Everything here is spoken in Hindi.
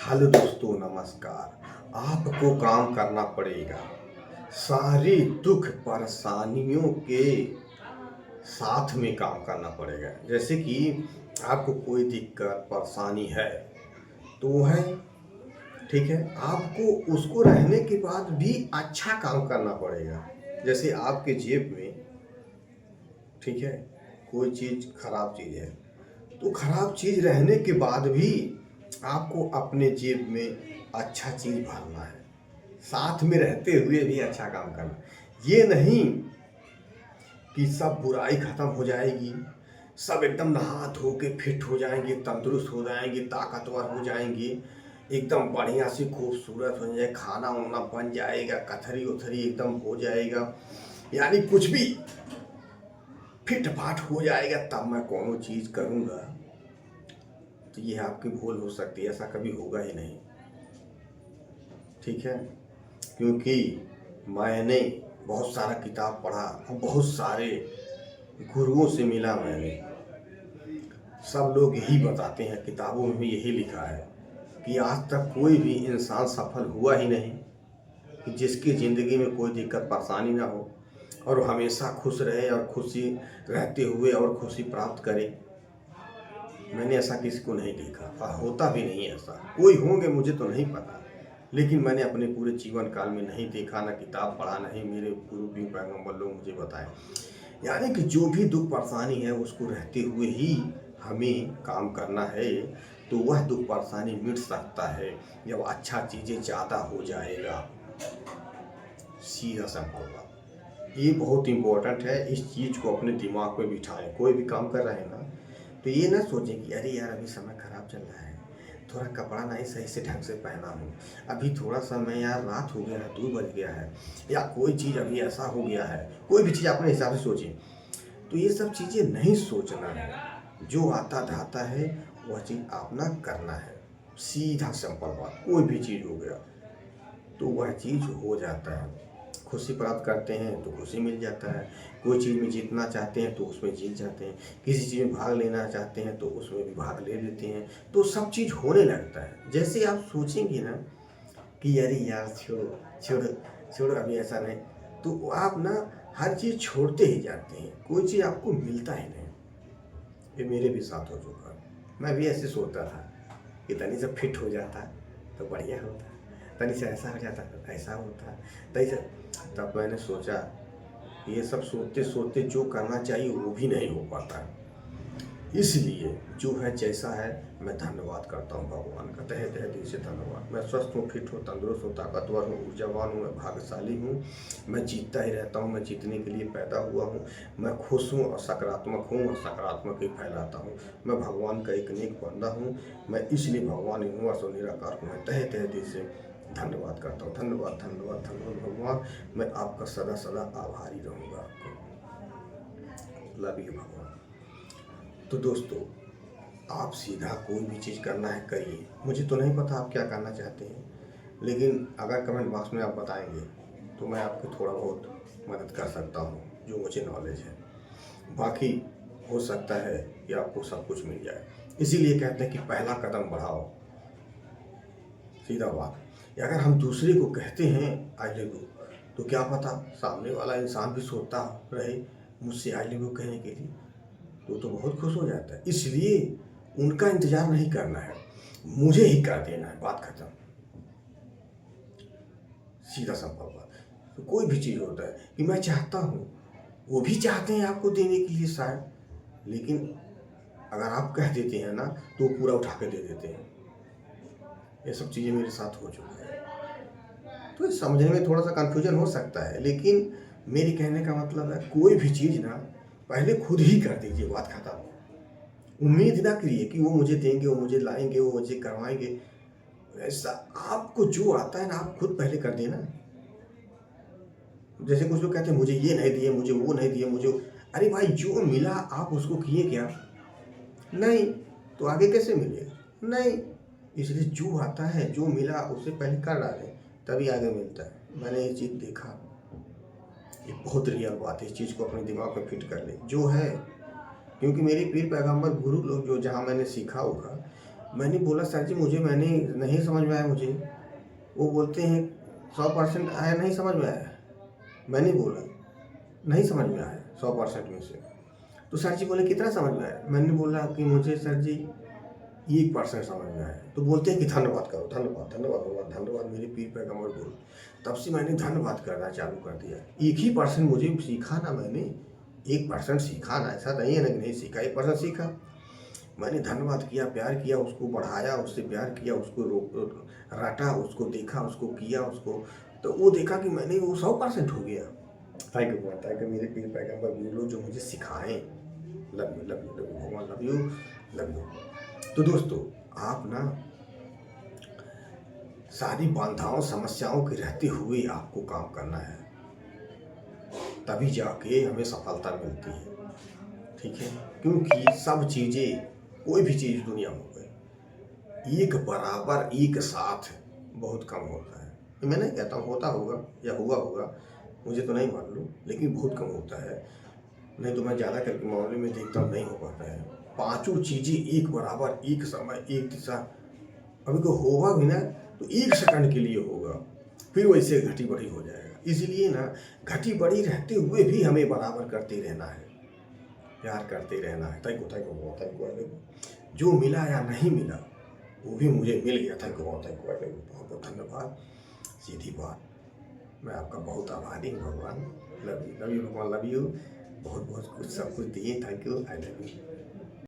हेलो दोस्तों, नमस्कार। आपको काम करना पड़ेगा। सारी दुख परेशानियों के साथ में काम करना पड़ेगा। जैसे कि आपको कोई दिक्कत परेशानी है तो वो है, ठीक है। आपको उसको रहने के बाद भी अच्छा काम करना पड़ेगा। जैसे आपके जेब में, ठीक है, कोई चीज़ खराब चीज़ है तो खराब चीज़ रहने के बाद भी आपको अपने जेब में अच्छा चीज़ भरना है, साथ में रहते हुए भी अच्छा काम करना। ये नहीं कि सब बुराई खत्म हो जाएगी, सब एकदम नहा धो के फिट हो जाएंगे, तंदुरुस्त हो जाएंगे, ताकतवर हो जाएंगे, एकदम बढ़िया से खूबसूरत हो जाए, खाना वाना बन जाएगा, कथरी उथरी एकदम हो जाएगा, यानी कुछ भी फिट फाट हो जाएगा तब मैं कोनो चीज़ करूँगा। तो ये आपकी भूल हो सकती है, ऐसा कभी होगा ही नहीं, ठीक है। क्योंकि मैंने बहुत सारा किताब पढ़ा और बहुत सारे गुरुओं से मिला मैंने। सब लोग यही बताते हैं, किताबों में भी यही लिखा है कि आज तक कोई भी इंसान सफल हुआ ही नहीं कि जिसकी ज़िंदगी में कोई दिक्कत परेशानी ना हो और वो हमेशा खुश रहे और खुशी रहते हुए और खुशी प्राप्त करे। मैंने ऐसा किसी को नहीं देखा और होता भी नहीं ऐसा। कोई होंगे मुझे तो नहीं पता, लेकिन मैंने अपने पूरे जीवन काल में नहीं देखा, ना किताब पढ़ा, नहीं मेरे गुरु पीर पैगंबर लोग मुझे बताए। यानी कि जो भी दुख परेशानी है उसको रहते हुए ही हमें काम करना है, तो वह दुख परेशानी मिट सकता है जब अच्छा चीज़ें ज़्यादा हो जाएगा। सीधा सिंपल बात, ये बहुत इम्पोर्टेंट है। इस चीज़ को अपने दिमाग में बिठाएं। कोई भी काम कर रहे हैं ना तो ये ना सोचें कि अरे यार अभी समय खराब चल रहा है, थोड़ा कपड़ा नहीं सही से ढंग से पहना हूँ, अभी थोड़ा सा मैं यार रात हो गया है, 2 बज गया है, या कोई चीज़ अभी ऐसा हो गया है। कोई भी चीज़ अपने हिसाब से सोचें। तो ये सब चीज़ें नहीं सोचना है, जो आता धाता है वह चीज़ अपना करना है। सीधा सिंपल बात, कोई भी चीज़ हो गया तो वह चीज़ हो जाता है। खुशी प्राप्त करते हैं तो खुशी मिल जाता है, कोई चीज़ में जीतना चाहते हैं तो उसमें जीत जाते हैं, किसी चीज़ में भाग लेना चाहते हैं तो उसमें भी भाग ले लेते हैं, तो सब चीज़ होने लगता है। जैसे आप सोचेंगे ना कि अरे यार छोड़ो छोड़ो छोड़ो अभी ऐसा नहीं, तो आप ना हर चीज़ छोड़ते ही जाते हैं, कोई चीज़ आपको मिलता ही नहीं। ये मेरे भी साथ हो चुका। मैं भी ऐसे सोचता था कि तनी से फिट हो जाता तो बढ़िया होता, तनी से ऐसा हो जाता तो ऐसा होता, तनी से। तब मैंने सोचा ये सब सोचते सोचते जो करना चाहिए वो भी नहीं हो पाता है। इसलिए जो है जैसा है, मैं धन्यवाद करता हूँ भगवान का, तहे तहे दिल से धन्यवाद। मैं स्वस्थ हूँ, फिट हूँ, तंदुरुस्त हूँ, ताकतवर हूँ, ऊर्जावान हूँ, मैं भाग्यशाली हूँ। मैं जीतता ही रहता हूँ, मैं जीतने के लिए पैदा हुआ हूँ। मैं खुश हूँ और सकारात्मक हूँ और सकारात्मक ही फैलाता हूँ। मैं भगवान का एक नेक बंदा हूँ। मैं इसलिए भगवान यूनिवर्स और निराकार को मैं तहे तहे दिल से धन्यवाद करता हूँ। धन्यवाद धन्यवाद धन्यवाद भगवान। मैं आपका सदा सदा आभारी रहूँगा। आपको लव यू भगवान। तो दोस्तों, आप सीधा कोई भी चीज़ करना है करिए। मुझे तो नहीं पता आप क्या करना चाहते हैं, लेकिन अगर कमेंट बॉक्स में आप बताएंगे तो मैं आपकी थोड़ा बहुत मदद कर सकता हूँ जो मुझे नॉलेज है। बाकी हो सकता है कि आपको सब कुछ मिल जाए। इसीलिए कहते हैं कि पहला कदम बढ़ाओ। सीधा बात, अगर हम दूसरे को कहते हैं आई लव यू तो क्या पता सामने वाला इंसान भी सोचता रहे मुझसे आई लव यू कहने के लिए, तो बहुत खुश हो जाता है। इसलिए उनका इंतजार नहीं करना है, मुझे ही कर देना है, बात खत्म। सीधा संभव बात। तो कोई भी चीज़ होता है कि मैं चाहता हूँ, वो भी चाहते हैं आपको देने के लिए शायद, लेकिन अगर आप कह देते हैं ना तो वो पूरा उठा के दे देते हैं। ये सब चीज़ें मेरे साथ हो चुकी है। तो समझने में थोड़ा सा कन्फ्यूजन हो सकता है, लेकिन मेरे कहने का मतलब है कोई भी चीज़ ना पहले खुद ही कर दीजिए, बात खत्म। उम्मीद ना करिए कि वो मुझे देंगे, वो मुझे लाएंगे, वो मुझे करवाएंगे। ऐसा आपको जो आता है ना आप खुद पहले कर देना। जैसे कुछ लोग कहते हैं मुझे ये नहीं दिए, मुझे वो नहीं दिए, मुझे, अरे भाई जो मिला आप उसको किए क्या? नहीं, तो आगे कैसे मिलेगा? नहीं। इसलिए जो आता है, जो मिला उसे पहले कर डालें, तभी आगे मिलता है। मैंने ये चीज़ देखा, ये बहुत रियल बात है। इस चीज़ को अपने दिमाग में फिट कर ले जो है, क्योंकि मेरे पीर पैगंबर गुरु लोग जो जहाँ मैंने सीखा होगा मैंने बोला सर जी मैंने नहीं समझ में आया मुझे। वो बोलते हैं 100% आया, नहीं समझ में आया। मैंने बोला नहीं समझ में आया 100% में से। तो सर जी बोले कितना समझ में आया। मैंने बोला कि मुझे सर जी 1% समझ में आया। तो बोलते हैं कि धन्यवाद करो, धन्यवाद धन्यवाद धन्यवाद धन्यवाद मेरे पीर पैगंबर बोल। तब से मैंने धन्यवाद करना चालू कर दिया। 1% मुझे सीखा ना मैंने, 1% सीखा ना, ऐसा नहीं है ना कि नहीं सीखा, 1% सीखा। मैंने धन्यवाद किया, प्यार किया, उसको बढ़ाया, उससे प्यार किया, उसको रटा, उसको देखा, उसको किया, उसको तो वो देखा कि मैंने वो 100% हो गया। थैंक यू मेरे पीर पैगंबर बोलो जो मुझे सिखाएं। Love you love you love you भगवान, लव यू लव यू। तो दोस्तों आप ना सारी बाधाओं समस्याओं के रहते हुए आपको काम करना है, तभी जाके हमें सफलता मिलती है। ठीक है, क्योंकि सब चीज़ें, कोई भी चीज़ दुनिया में गई एक बराबर एक साथ बहुत कम होता है। मैं नहीं कहता हूँ होता होगा या हुआ होगा, मुझे तो नहीं मालूम, लेकिन बहुत कम होता है। नहीं तो मैं ज़्यादा करके मामले में देखता हूँ नहीं हो पाता है। पांचों चीज़ें एक बराबर, एक समय, एक दिशा, अभी को होगा भी ना तो 1 सेकंड के लिए होगा, फिर वैसे घटी बढ़ी हो जाएगा। इसलिए ना घटी बढ़ी रहते हुए भी हमें बराबर करते रहना है, प्यार करते रहना है। Thank you thank you thank you. जो मिला या नहीं मिला वो भी मुझे मिल गया। थैंक यू थैंक यू, बहुत बहुत धन्यवाद। सीधी बात, मैं आपका बहुत आभारी हूँ भगवान। लव यू भगवान, लव यू। बहुत बहुत कुछ सब कुछ दिए। Thank you, I love you.